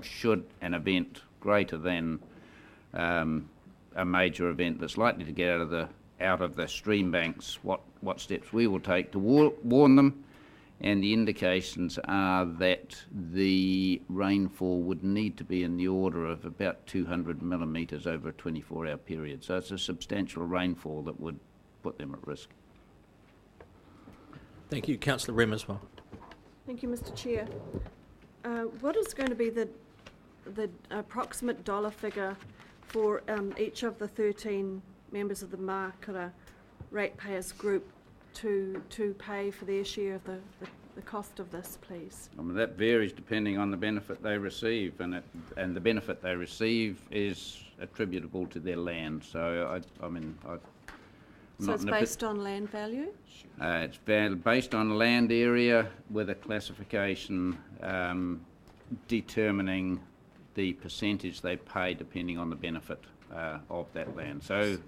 should an event greater than a major event that's likely to get out of the stream banks, what steps we will take to warn them. And the indications are that the rainfall would need to be in the order of about 200 millimetres over a 24-hour period. So it's a substantial rainfall that would put them at risk. Thank you. Councillor Rem as well. Thank you, Mr. Chair. What is going to be the approximate dollar figure for each of the 13 members of the Makara ratepayers group to pay for their share of the cost of this, please? I mean, that varies depending on the benefit they receive, and the benefit they receive is attributable to their land. So it's based on land value? It's based on land area with a classification determining the percentage they pay depending on the benefit of that land. So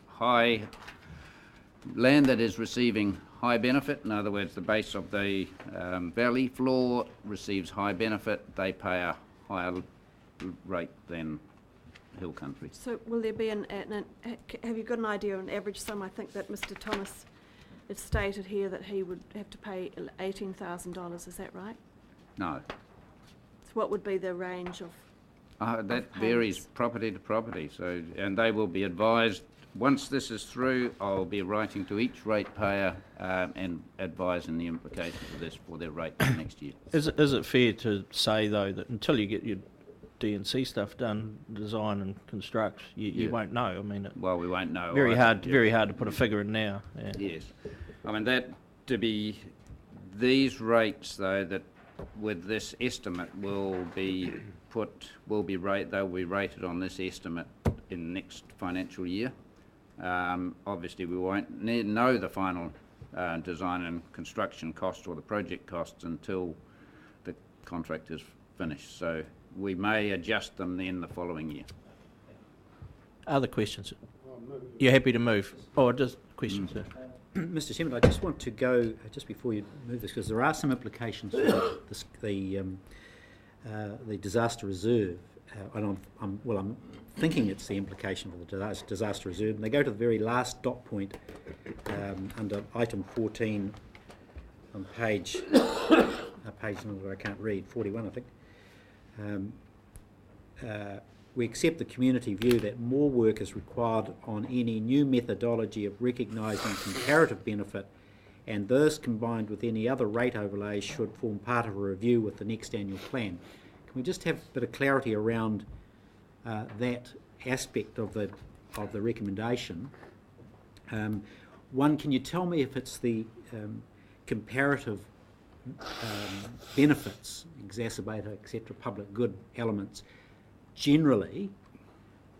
land that is receiving high benefit, in other words, the base of the valley floor receives high benefit, they pay a higher rate than hill country. So will there be have you got an idea of an average sum? I think that Mr. Thomas has stated here that he would have to pay $18,000, is that right? No. So what would be the range of that varies property to property, and they will be advised. Once this is through, I'll be writing to each ratepayer and advising the implications of this for their rate for next year. Is it fair to say, though, that until you get your D&C stuff done, design and construct, you won't know? I mean, well, we won't know. Very hard to put a figure in now. Yeah. Yes, I mean these rates though that with this estimate they'll be rated on this estimate in next financial year. Obviously, we won't know the final design and construction cost or the project costs until the contract is finished. So we may adjust them then the following year. Other questions? You're happy to move? Oh, just questions, sir. Mr. Chairman, I just want to go, just before you move this, because there are some implications for the disaster reserve, and I'm thinking it's the implication for the disaster reserve, and they go to the very last dot point under item 14 on page number I can't read, 41 I think. We accept the community view that more work is required on any new methodology of recognising comparative benefit, and those combined with any other rate overlays should form part of a review with the next annual plan. Can we just have a bit of clarity around that aspect of the recommendation? One, can you tell me if it's the comparative benefits, exacerbator, etc., public good elements generally,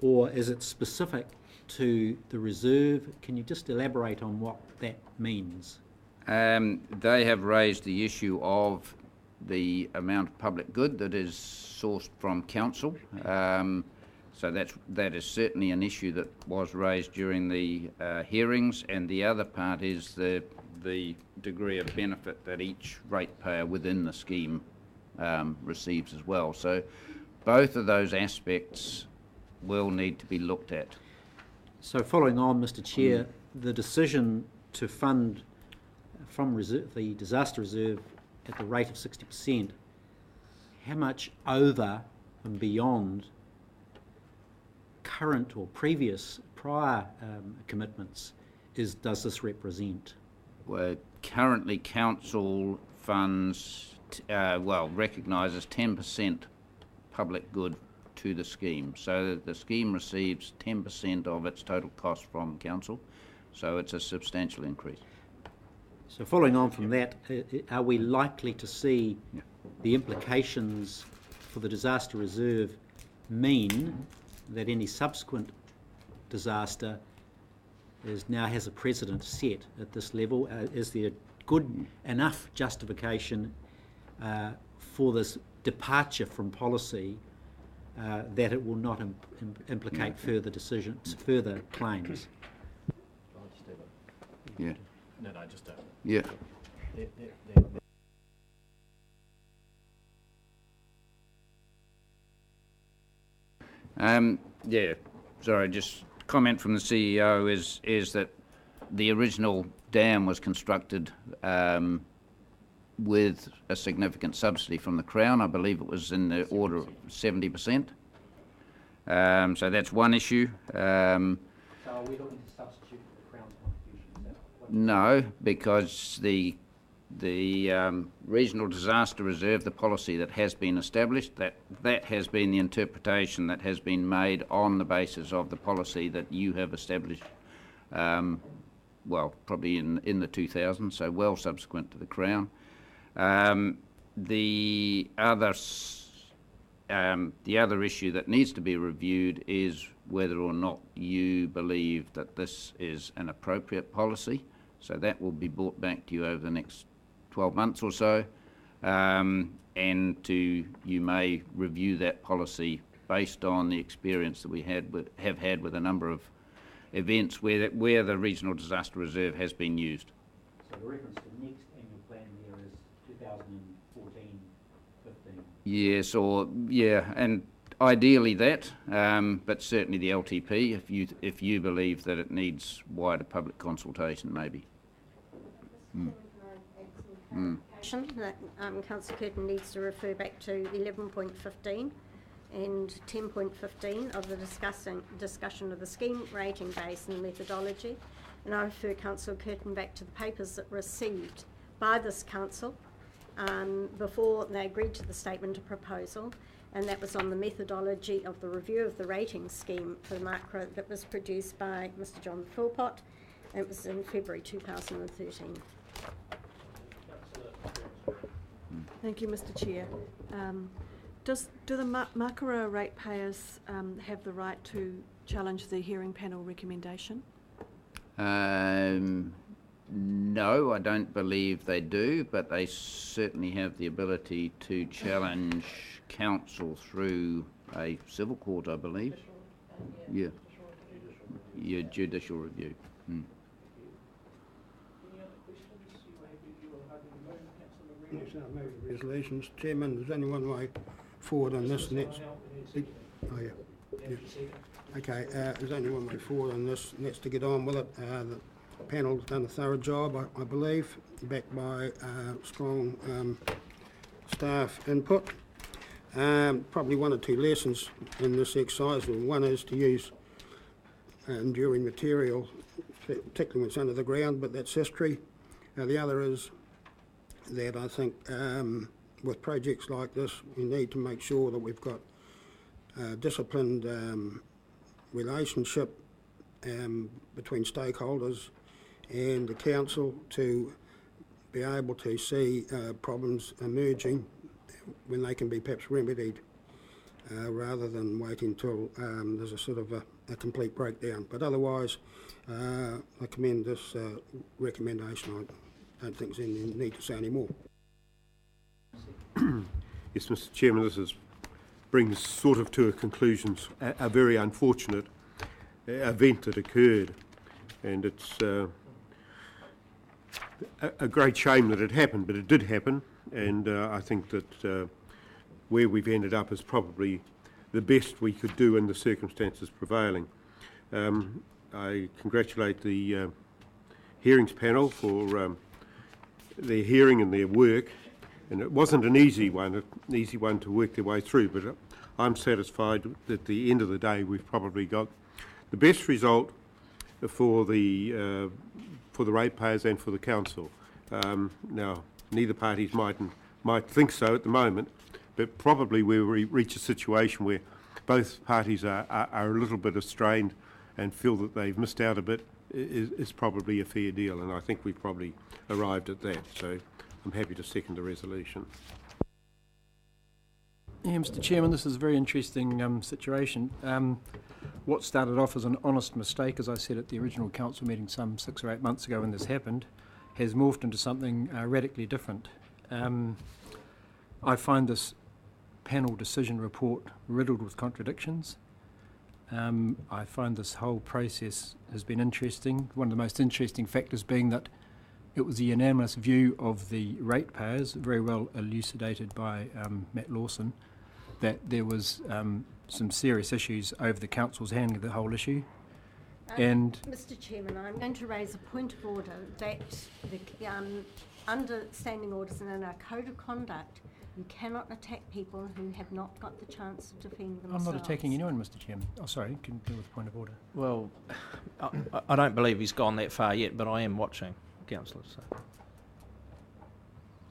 or is it specific to the reserve? Can you just elaborate on what that means? They have raised the issue of the amount of public good that is sourced from council. So that is certainly an issue that was raised during the hearings, and the other part is the degree of benefit that each ratepayer within the scheme receives as well. So both of those aspects will need to be looked at. So following on, Mr. Chair, the decision to fund from the disaster reserve at the rate of 60%, how much over and beyond current or prior commitments does this represent? Well, currently council funds, recognises 10% public good to the scheme. So the scheme receives 10% of its total cost from council, so it's a substantial increase. So following on from that, are we likely to see the implications for the disaster reserve mean that any subsequent disaster now has a precedent set at this level? Is there good enough justification for this departure from policy that it will not implicate further decisions, further claims? Yeah. No, just yeah. Yeah, sorry, just comment from the CEO is that the original dam was constructed with a significant subsidy from the Crown. I believe it was in the order of 70%. So that's one issue. So are we looking to substitute for the Crown's contribution? No, because the Regional Disaster Reserve, the policy that has been established, that has been the interpretation that has been made on the basis of the policy that you have established, well, probably in the 2000s, so well subsequent to the Crown. The other issue that needs to be reviewed is whether or not you believe that this is an appropriate policy. So that will be brought back to you over the next 12 months or so, and you may review that policy based on the experience that we have had with a number of events where the Regional Disaster Reserve has been used. So the reference to the next annual plan there is 2014-15. Yes, and ideally that, but certainly the LTP, if you believe that it needs wider public consultation, maybe. That Councillor Curtin needs to refer back to 11.15 and 10.15 of the discussion of the scheme rating base and methodology, and I refer Councillor Curtin back to the papers that were received by this council before they agreed to the statement of proposal, and that was on the methodology of the review of the rating scheme for Makara that was produced by Mr John Philpott, and it was in February 2013. Thank you, Mr Chair. Do the Makara ratepayers have the right to challenge the hearing panel recommendation? No, I don't believe they do, but they certainly have the ability to challenge council through a civil court, I believe. Yeah. Yeah, judicial review. Yes, I'll move the resolutions. Chairman, does anyone like forward on this next? Oh, yeah. Okay, there's only one way forward on this. Next to get on with it. The panel's done a thorough job, I believe, backed by strong staff input. Probably one or two lessons in this exercise. One is to use enduring material, particularly when it's under the ground, but that's history. The other is that I think with projects like this, we need to make sure that we've got a disciplined relationship between stakeholders and the council to be able to see problems emerging when they can be perhaps remedied rather than waiting until there's a sort of a complete breakdown. But otherwise, I commend this recommendation. I don't think there's any need to say any more. Yes, Mr Chairman, this brings sort of to a conclusion a very unfortunate event that occurred, and it's a great shame that it happened, but it did happen, and I think that where we've ended up is probably the best we could do in the circumstances prevailing. I congratulate the hearings panel for their hearing and their work, and it wasn't an easy one to work their way through, but I'm satisfied that at the end of the day we've probably got the best result for the ratepayers and for the council. Now, neither parties might think so at the moment, but probably we'll reach a situation where both parties are a little bit strained and feel that they've missed out a bit is probably a fair deal, and I think we've probably arrived at that. So I'm happy to second the resolution. Yeah, Mr Chairman, this is a very interesting situation. What started off as an honest mistake, as I said at the original council meeting some 6 or 8 months ago when this happened, has morphed into something radically different. I find this panel decision report riddled with contradictions. I find this whole process has been interesting. One of the most interesting factors being that it was a unanimous view of the ratepayers, very well elucidated by Matt Lawson, that there was some serious issues over the council's handling of the whole issue. And Mr Chairman, I'm going to raise a point of order that the under standing orders and in our code of conduct, you cannot attack people who have not got the chance to defend themselves. I'm not attacking anyone, Mr Chairman. Oh, sorry, can deal with the point of order. Well, I don't believe he's gone that far yet, but I am watching, councillor.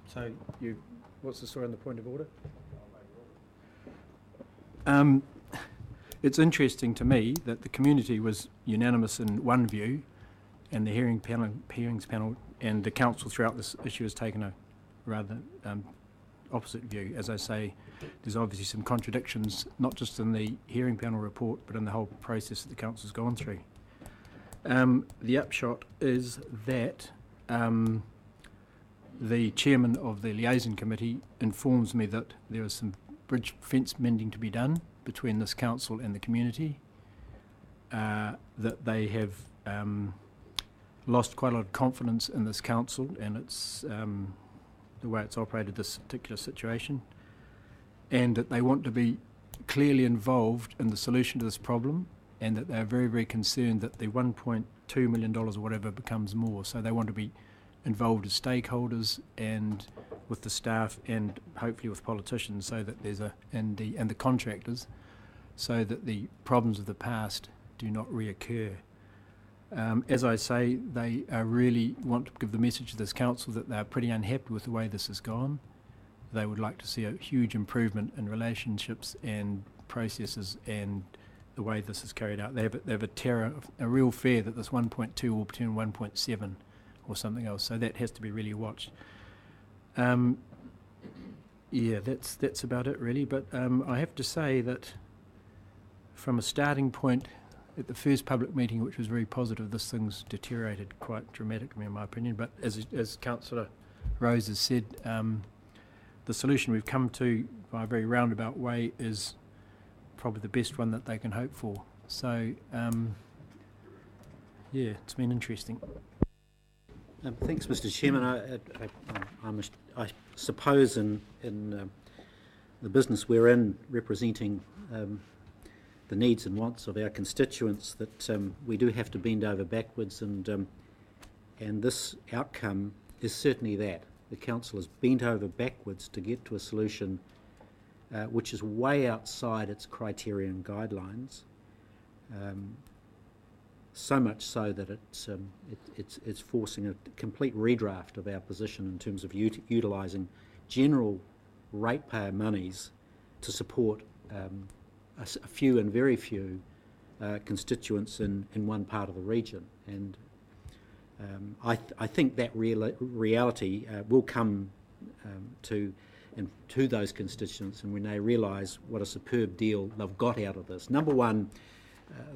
So, what's the story on the point of order? It's interesting to me that the community was unanimous in one view, and the hearings panel and the council throughout this issue has taken a rather opposite view. As I say, there's obviously some contradictions, not just in the hearing panel report, but in the whole process that the council's gone through. The upshot is that the chairman of the liaison committee informs me that there is some bridge fence mending to be done between this council and the community, that they have lost quite a lot of confidence in this council and its the way it's operated this particular situation, and that they want to be clearly involved in the solution to this problem, and that they're very, very concerned that the $1.2 million or whatever becomes more. So they want to be involved as stakeholders and with the staff and hopefully with politicians, so that there's and the contractors, so that the problems of the past do not reoccur. As I say, they really want to give the message to this council that they're pretty unhappy with the way this has gone. They would like to see a huge improvement in relationships and processes and the way this is carried out. They have a real fear that this 1.2 will turn 1.7 or something else. So that has to be really watched. Yeah, that's about it really. But I have to say that from a starting point at the first public meeting, which was very positive, this thing's deteriorated quite dramatically in my opinion. But as Councillor Rose has said, the solution we've come to by a very roundabout way is probably the best one that they can hope for. So, yeah, it's been interesting. Thanks, Mr. Chairman. I suppose in the business we're in, representing the needs and wants of our constituents, that we do have to bend over backwards, and this outcome is certainly that. The council has bent over backwards to get to a solution which is way outside its criteria and guidelines. So much so that it's forcing a complete redraft of our position in terms of utilising general ratepayer monies to support a few and very few constituents in one part of the region. And I think that reality will come to those constituents, and when they realise what a superb deal they've got out of this. Number one,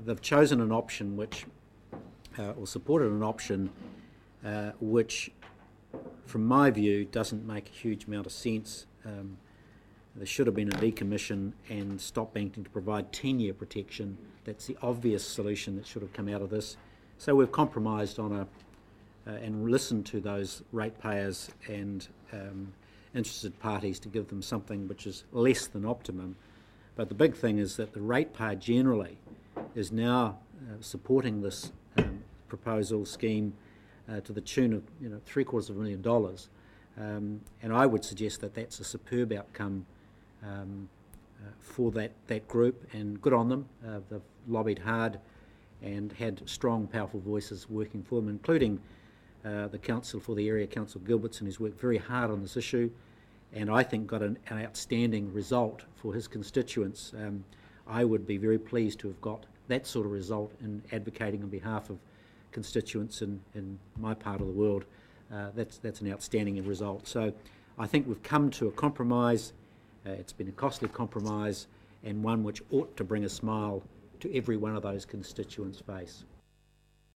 they've chosen an option which, or supported an option which, from my view, doesn't make a huge amount of sense. There should have been a decommission and stop banking to provide 10-year protection. That's the obvious solution that should have come out of this. So we've compromised on and listened to those ratepayers and interested parties to give them something which is less than optimum. But the big thing is that the ratepayer generally is now supporting this proposal scheme to the tune of $750,000, and I would suggest that that's a superb outcome for that group, and good on them. They've lobbied hard and had strong, powerful voices working for them, including the council for the area, Councillor Gilbertson, who's worked very hard on this issue, and I think got an outstanding result for his constituents. I would be very pleased to have got that sort of result in advocating on behalf of constituents in my part of the world. That's an outstanding result. So I think we've come to a compromise. It's been a costly compromise, and one which ought to bring a smile to every one of those constituents' face.